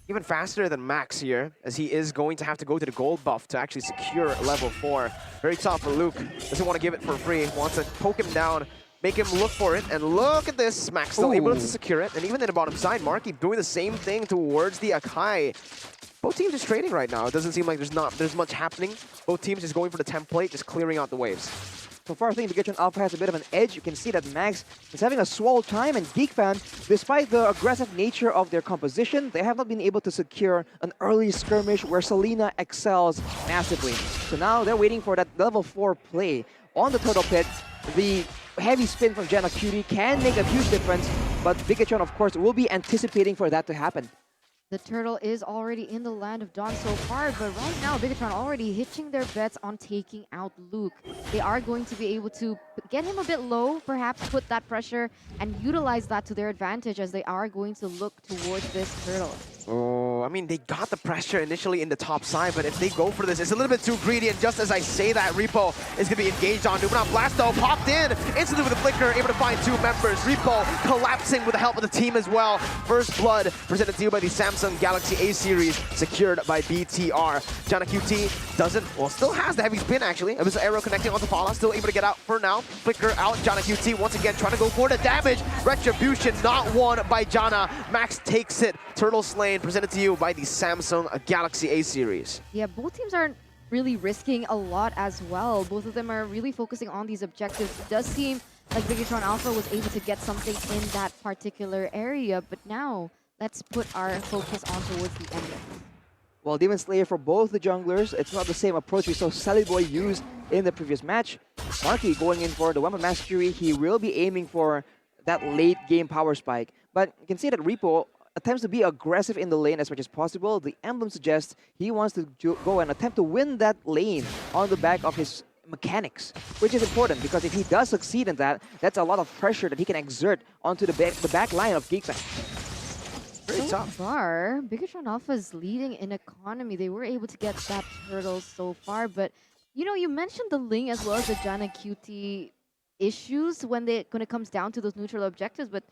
even faster than Max here, as he is going to have to go to the gold buff to actually secure level 4. Very tough for Luke. Doesn't want to give it for free. Wants to poke him down, make him look for it. And look at this. Max still able to secure it. And even in the bottom side, Marky doing the same thing towards the Akai. Both teams just trading right now. It doesn't seem like there's much happening. Both teams just going for the template, just clearing out the waves. So far, I think BTR Alpha has a bit of an edge. You can see that Max is having a swole time, and GEEK Fam, despite the aggressive nature of their composition, they have not been able to secure an early skirmish where Selena excels massively. So now they're waiting for that level 4 play on the Turtle Pit. The heavy spin from Janna Cutie can make a huge difference, but BTR, of course, will be anticipating for that to happen. The turtle is already in the land of Dawn so far, but right now BTR already hitching their bets on taking out Luke. They are going to be able to get him a bit low, perhaps put that pressure and utilize that to their advantage as they are going to look towards this turtle. Oh, I mean, they got the pressure initially in the top side, but if they go for this, it's a little bit too greedy. And just as I say that, Repo is going to be engaged on. Numenon Blasto popped in instantly with a flicker, able to find 2 members. Repo collapsing with the help of the team as well. First blood presented to you by the Samsung Galaxy A series, secured by BTR. Janna QT doesn't, well, still has the heavy spin actually. It was arrow connecting onto Paula, still able to get out for now. Flicker out, Janna QT once again trying to go for the damage. Retribution not won by Janna. Max takes it. Turtle Slain presented to you by the Samsung Galaxy A series. Yeah, both teams aren't really risking a lot as well. Both of them are really focusing on these objectives. It does seem like BTR Alpha was able to get something in that particular area, but now let's put our focus on towards the end. Well, Demon Slayer for both the junglers, it's not the same approach we saw Sally Boy use in the previous match. Marky going in for the weapon mastery, he will be aiming for that late game power spike. But you can see that Repo attempts to be aggressive in the lane as much as possible. The emblem suggests he wants to go and attempt to win that lane on the back of his mechanics, which is important because if he does succeed in that, that's a lot of pressure that he can exert onto the back line of GEEK Fam. Very so tough. far, BTR Alpha is leading in economy. They were able to get that turtle so far, but you know, you mentioned the Ling as well as the Janna QT issues when it comes down to those neutral objectives, but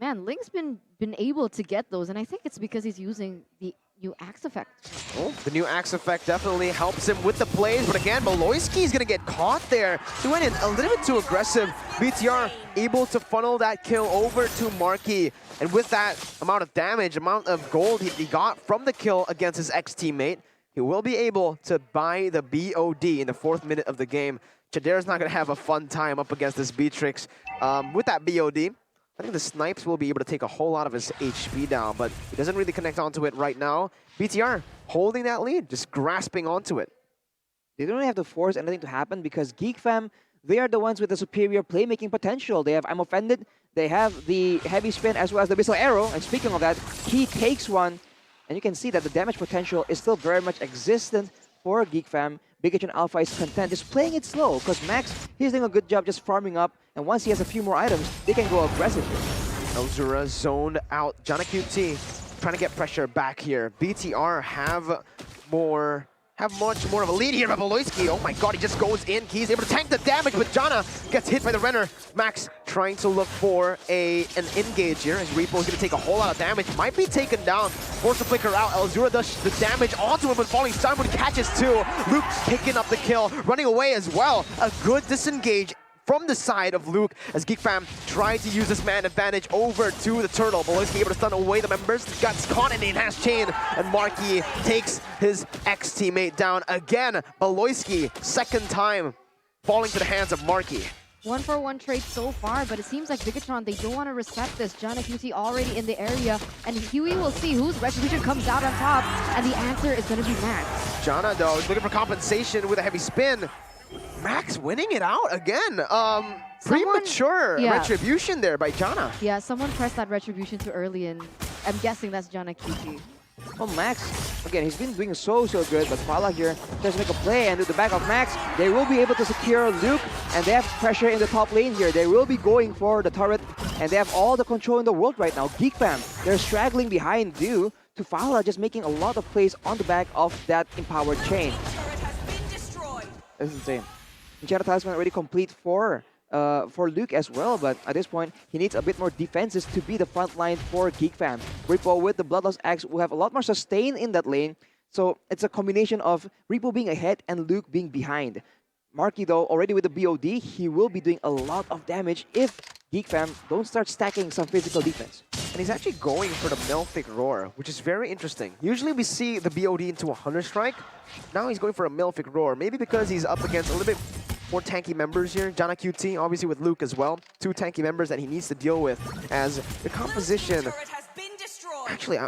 man, Ling's been able to get those, and I think it's because he's using the new Axe effect. Oh, the new Axe effect definitely helps him with the plays, but again, MIICHAA is going to get caught there. He went in a little bit too aggressive. BTR able to funnel that kill over to Marky, and with that amount of damage, amount of gold he got from the kill against his ex-teammate, he will be able to buy the BOD in the 4th minute of the game. Chadera's not going to have a fun time up against this Beatrix. With that BOD, I think the snipes will be able to take a whole lot of his HP down, but he doesn't really connect onto it right now. BTR holding that lead, just grasping onto it. They don't really have to force anything to happen because GEEK Fam, they are the ones with the superior playmaking potential. They have I'm Offended, they have the heavy spin as well as the missile arrow, and speaking of that, he takes one, and you can see that the damage potential is still very much existent for GEEK Fam. BTR Alpha is content just playing it slow because Max, he's doing a good job just farming up, and once he has a few more items, they can go aggressive here. Elzura zoned out. Janna QT trying to get pressure back here. BTR have much more of a lead here, but MIICHAA, oh my god, he just goes in. He's able to tank the damage, but Janna gets hit by the Renner. Max trying to look for an engage here, as Repo is going to take a whole lot of damage. Might be taken down. Force to flicker out. Elzura does the damage onto him, but falling Sunwood catches 2. Luke picking up the kill, running away as well. A good disengage from the side of Luke as GEEK Fam tried to use this man advantage over to the turtle. MIICHAA able to stun away the members. Got caught in the enhanced chain, and Marky takes his ex-teammate down again. MIICHAA, 2nd time falling to the hands of Marky. 1-for-1 trade so far, but it seems like BTR, they don't want to respect this. Janna QT already in the area, and Huey will see whose retribution comes out on top, and the answer is going to be Max. Janna, though, is looking for compensation with a heavy spin. Max winning it out again. Premature retribution there by Janna. Yeah, someone pressed that retribution too early, and I'm guessing that's Janna QT. Well, Max, again, he's been doing so good, but Paula here tries to make a play, and to the back of Max, they will be able to secure Luke, and they have pressure in the top lane here. They will be going for the turret, and they have all the control in the world right now. GEEK Fam, they're straggling behind due to Paula just making a lot of plays on the back of that empowered chain. That's insane. Enchanted Talisman already complete for for Luke as well, but at this point, he needs a bit more defenses to be the front line for GEEK fam. Repo with the Bloodlust Axe will have a lot more sustain in that lane, so it's a combination of Repo being ahead and Luke being behind. Marky, though, already with the BOD, he will be doing a lot of damage if GEEK fam don't start stacking some physical defense. And he's actually going for the Melphic Roar, which is very interesting. Usually we see the BOD into a Hunter Strike. Now he's going for a Melphic Roar, maybe because he's up against a little bit more tanky members here. Janna QT, obviously with Luke as well. Two tanky members that he needs to deal with as the composition. Actually,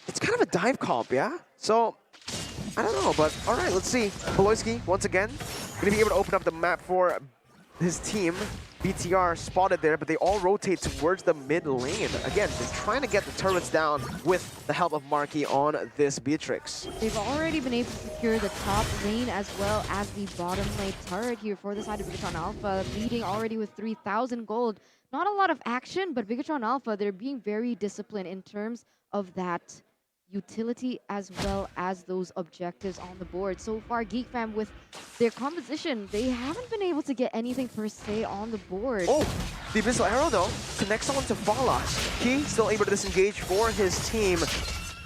it's kind of a dive comp, yeah? So, I don't know, but all right, let's see. Beloyski, once again, going to be able to open up the map for his team. BTR spotted there, but they all rotate towards the mid lane. Again, they're trying to get the turrets down with the help of Marky on this Beatrix. They've already been able to secure the top lane as well as the bottom lane turret here for the side of Bigatron Alpha, leading already with 3,000 gold. Not a lot of action, but Bigatron Alpha, they're being very disciplined in terms of that utility as well as those objectives on the board. So far, GEEK fam with their composition, they haven't been able to get anything per se on the board. Oh, the Abyssal Arrow though connects on to Fala. Key still able to disengage for his team.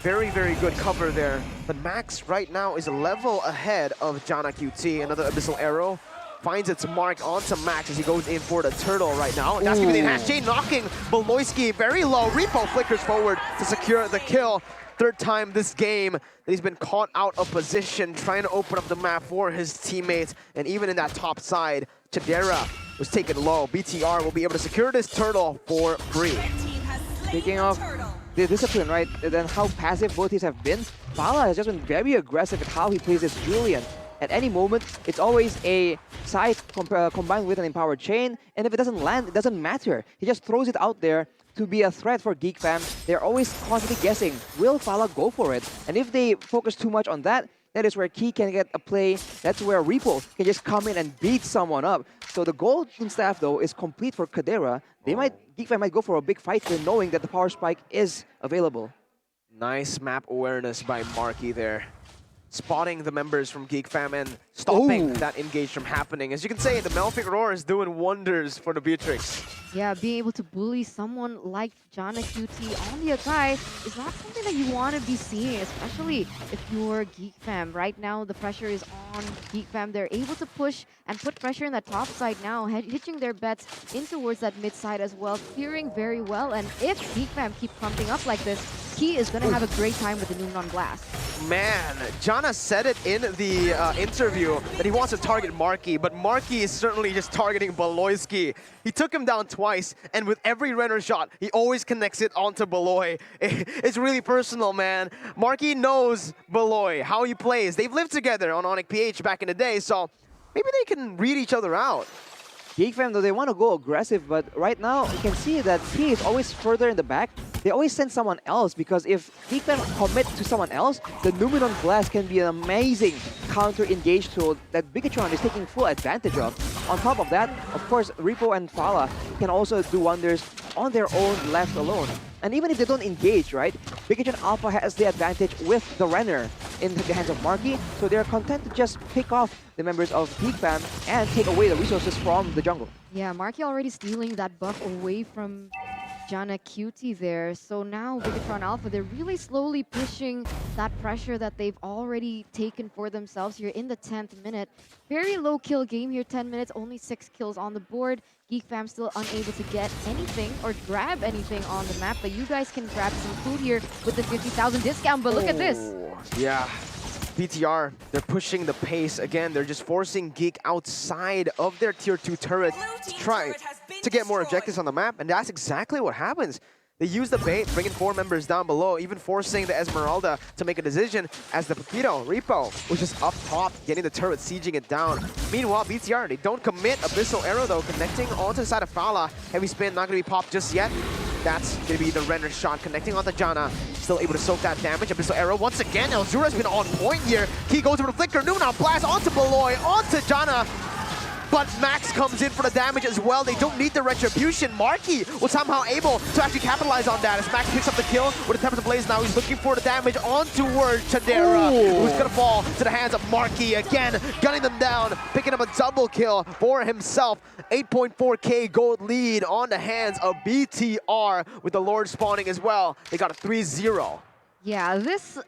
Very, very good cover there. But Max right now is a level ahead of Janna QT. Another Abyssal Arrow finds its mark onto Max as he goes in for the turtle right now. And that's going to be the enhanced chain, knocking Beloyski very low. Repo flickers forward to secure the kill. Third time this game that he's been caught out of position, trying to open up the map for his teammates. And even in that top side, Chadera was taken low. BTR will be able to secure this turtle for free. Speaking of the discipline, right, and then how passive both teams have been, Fala has just been very aggressive at how he plays this Julian. At any moment, it's always a scythe combined with an empowered chain, and if it doesn't land, it doesn't matter. He just throws it out there to be a threat for GEEK fam. They're always constantly guessing, will Fala go for it? And if they focus too much on that, that is where Key can get a play. That's where Repo can just come in and beat someone up. So the golden staff, though, is complete for Kadera. GEEK fam might go for a big fight here, knowing that the power spike is available. Nice map awareness by Marky there. Spotting the members from GEEK fam and stopping that engage from happening. As you can say, the Melphic Roar is doing wonders for the Beatrix. Yeah, being able to bully someone like Janna QT on the Akai is not something that you want to be seeing, especially if you're GEEK fam. Right now, the pressure is on GEEK fam. They're able to push and put pressure in that top side now, hitching their bets in towards that mid side as well, clearing very well. And if GEEK fam keep pumping up like this, Key is going to have a great time with the Noonan Blast. Man, Janna said it in the interview that he wants to target Marky, but Marky is certainly just targeting Beloyski. He took him down twice, and with every Renner shot, he always connects it onto Beloy. It's really personal, man. Marky knows Beloy, how he plays. They've lived together on Onyx PH back in the day, so maybe they can read each other out. GEEK fam, though, they want to go aggressive, but right now you can see that Key is always further in the back. They always send someone else, because if GEEK fam commit to someone else, the Numenon Blast can be an amazing counter-engage tool that Bigatron is taking full advantage of. On top of that, of course, Repo and Fala can also do wonders on their own left alone. And even if they don't engage, right, Bigatron Alpha has the advantage with the Renner in the hands of Marky, so they're content to just pick off the members of GEEK fam and take away the resources from the jungle. Yeah, Marky already stealing that buff away from Janna QT there. So now Bigatron Alpha, they're really slowly pushing that pressure that they've already taken for themselves here in the 10th minute. Very low kill game here, 10 minutes, only 6 kills on the board. GEEK fam still unable to get anything or grab anything on the map, but you guys can grab some food here with the 50,000 discount, but look at this. Yeah. BTR, they're pushing the pace again. They're just forcing GEEK outside of their tier 2 turret to try to get more objectives on the map, and that's exactly what happens. They use the bait, bringing 4 members down below, even forcing the Esmeralda to make a decision as the Paquito, Repo, was just up top, getting the turret, sieging it down. Meanwhile, BTR, they don't commit. Abyssal Arrow, though, connecting onto the side of Fala. Heavy spin, not going to be popped just yet. That's going to be the Renner shot, connecting onto Janna. Still able to soak that damage. Abyssal Arrow, once again, Elzura's been on point here. Key goes over the Flicker, Noonan Blast onto Beloy, onto Janna. but Max comes in for the damage as well. They don't need the retribution. Marky was somehow able to actually capitalize on that as Max picks up the kill with the Tempest Blaze. Now he's looking for the damage onto Chadera, who's gonna fall to the hands of Marky again, gunning them down, picking up a double kill for himself. 8.4k gold lead on the hands of BTR with the Lord spawning as well. They got a 3-0. Yeah, this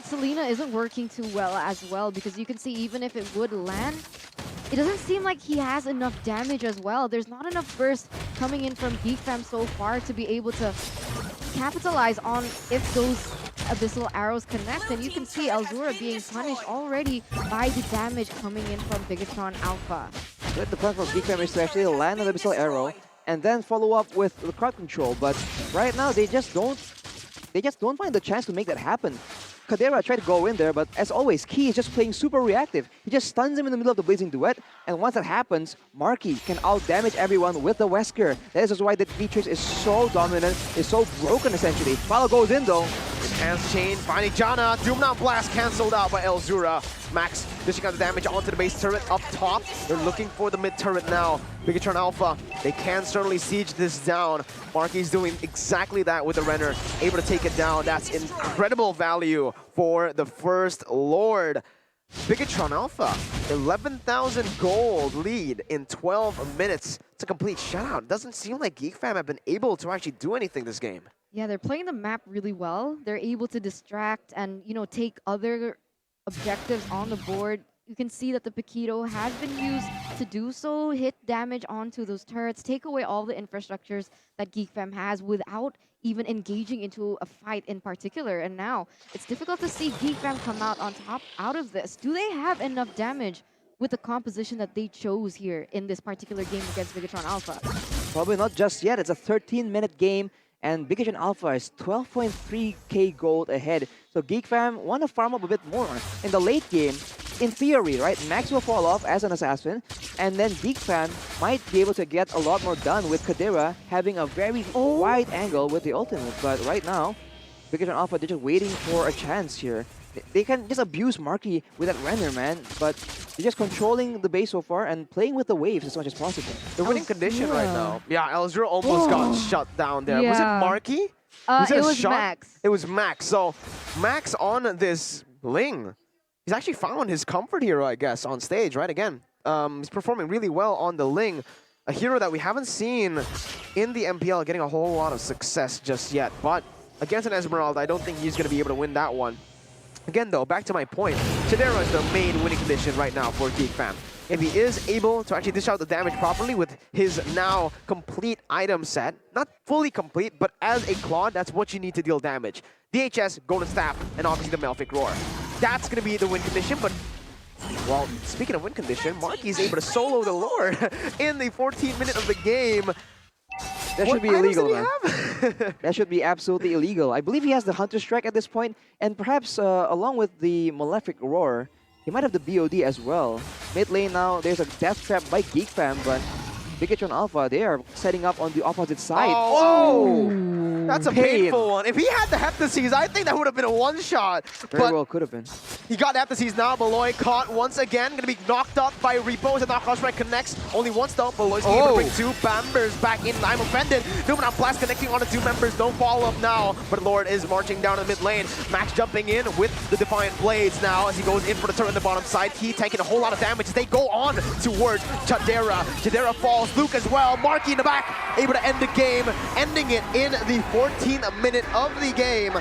Selena isn't working too well as well, because you can see even if it would land, it doesn't seem like he has enough damage as well. There's not enough burst coming in from GEEK Fam so far to be able to capitalize on if those abyssal arrows connect. And you can see Elzura being punished already by the damage coming in from Bigatron Alpha. The plan for GEEK Fam is to actually land an abyssal arrow and then follow up with the crowd control. But right now they just don't find the chance to make that happen. Kadera tried to go in there, but as always, Key is just playing super reactive. He just stuns him in the middle of the Blazing Duet, and once that happens, Marky can out-damage everyone with the Wesker. That is just why the Beatrix is so dominant, is so broken essentially. Follow goes in though. Hands chain, finding Jana. Doomdown Blast cancelled out by Elzura. Max dishing out the damage onto the base turret up top. They're looking for the mid turret now. Bigatron Alpha, they can certainly siege this down. Marky's doing exactly that with the Renner, able to take it down. That's incredible value for the first Lord. Bigatron Alpha, 11,000 gold lead in 12 minutes. It's a complete shutout. Doesn't seem like GEEK Fam have been able to actually do anything this game. Yeah, they're playing the map really well. They're able to distract and, you know, take other objectives on the board. You can see that the Paquito has been used to do so, hit damage onto those turrets, take away all the infrastructures that GEEK Fam has without even engaging into a fight in particular. And now it's difficult to see GEEK Fam come out on top out of this. Do they have enough damage with the composition that they chose here in this particular game against Bigatron Alpha? Probably not just yet. It's a 13-minute game, and Bigatron Alpha is 12.3k gold ahead. So GEEK Fam want to farm up a bit more. In the late game, in theory, right, Max will fall off as an assassin, and then GEEK Fam might be able to get a lot more done with Kadera having a very wide angle with the ultimate. But right now, Bigatron Alpha, they're just waiting for a chance here. They can just abuse Marky with that Renner, man, but they're just controlling the base so far and playing with the waves as much as possible. They're winning condition right now. Yeah, Elzura almost got shut down there. Was it Marky? It was Max. It was Max. So Max on this Ling, he's actually found his comfort hero, I guess, on stage, right? Again, he's performing really well on the Ling, a hero that we haven't seen in the MPL getting a whole lot of success just yet. But against an Esmeralda, I don't think he's going to be able to win that one. Again, though, back to my point, Chadera is the main winning condition right now for GEEK Fam. If he is able to actually dish out the damage properly with his now complete item set, not fully complete, but as a Claude, that's what you need to deal damage. DHS, Golden Staff, and obviously the Malefic Roar. That's going to be the win condition, but, well, speaking of win condition, Marky is able to solo the Lord in the 14th minute of the game. That should be illegal, man. That should be absolutely illegal. I believe he has the Hunter Strike at this point, and perhaps along with the Malefic Roar, he might have the BOD as well. Mid lane now, there's a Death Trap by GEEK Fam, but Bigatron Alpha, they are setting up on the opposite side. Oh! That's a painful one. If he had the Heptases, I think that would have been a one-shot. Very well could have been. He got Heptases now. Beloy caught once again. Going to be knocked up by Repo as the knockout strike connects. Only once though. Beloy's able to bring two members back in. I'm offended. Doomdown Blast connecting on the two members. No follow-up now. But Lord is marching down the mid lane. Max jumping in with the Defiant Blades now as he goes in for the turret on the bottom side. Key taking a whole lot of damage as they go on towards Chadera. Chadera falls. Luke as well. Marky in the back. Able to end the game. Ending it in the 14th minute of the game.